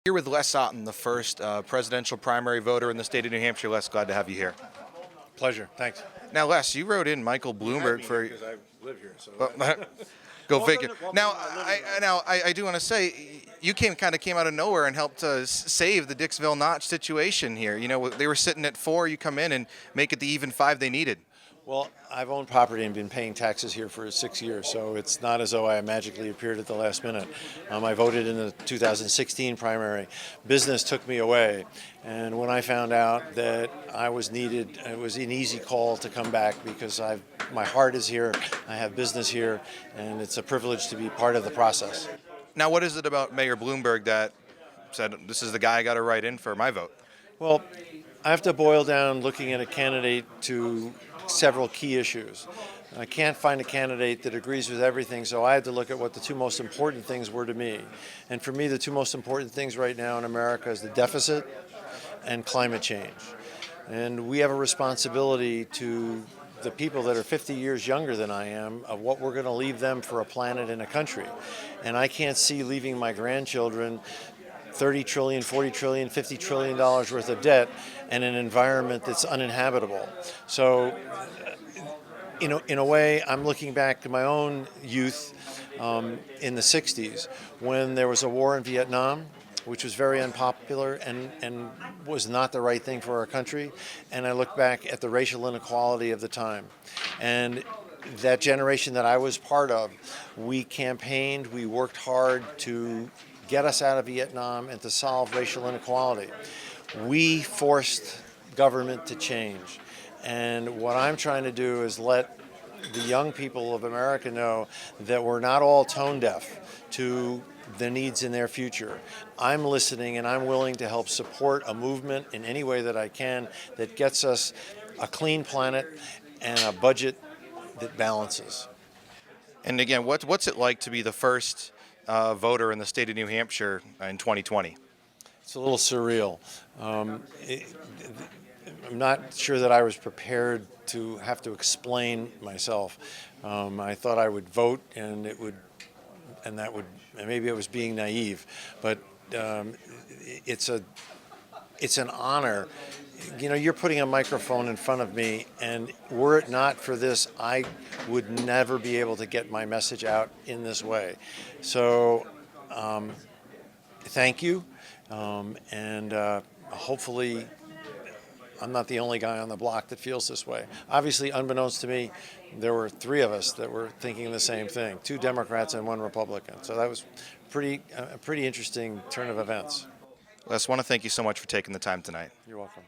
Here with Les Otten, the first presidential primary voter in the state of New Hampshire. Les, glad to have you here. Pleasure. Thanks. Now, Les, you wrote in Michael Bloomberg for. Because I live here, so. Go figure. Now, I do want to say you came out of nowhere and helped save the Dixville Notch situation here. You know, they were sitting at 4. You come in and make it the even 5 they needed. Well, I've owned property and been paying taxes here for 6 years, so it's not as though I magically appeared at the last minute. I voted in the 2016 primary. Business took me away, and when I found out that I was needed, it was an easy call to come back because my heart is here, I have business here, and it's a privilege to be part of the process. Now, what is it about Mayor Bloomberg that said, this is the guy I got to write in for my vote? Well, I have to boil down looking at a candidate to several key issues. I can't find a candidate that agrees with everything, so I had to look at what the 2 most important things were to me. And for me, the 2 most important things right now in America is the deficit and climate change. And we have a responsibility to the people that are 50 years younger than I am of what we're going to leave them for a planet and a country. And I can't see leaving my grandchildren $30 trillion, $40 trillion, $50 trillion worth of debt and an environment that's uninhabitable. So, in a way, I'm looking back to my own youth in the 60s when there was a war in Vietnam, which was very unpopular and was not the right thing for our country. And I look back at the racial inequality of the time. And that generation that I was part of, we campaigned, we worked hard to get us out of Vietnam and to solve racial inequality. We forced government to change. And what I'm trying to do is let the young people of America know that we're not all tone deaf to the needs in their future. I'm listening and I'm willing to help support a movement in any way that I can that gets us a clean planet and a budget that balances. And again, what's it like to be the first voter in the state of New Hampshire in 2020? It's a little surreal. I'm not sure that I was prepared to have to explain myself. I thought I would vote, and maybe I was being naive, but it's an honor. You know, you're putting a microphone in front of me, and were it not for this, I would never be able to get my message out in this way. So, thank you, and hopefully I'm not the only guy on the block that feels this way. Obviously, unbeknownst to me, there were 3 of us that were thinking the same thing, 2 Democrats and 1 Republican. So that was a pretty interesting turn of events. Les, I want to thank you so much for taking the time tonight. You're welcome.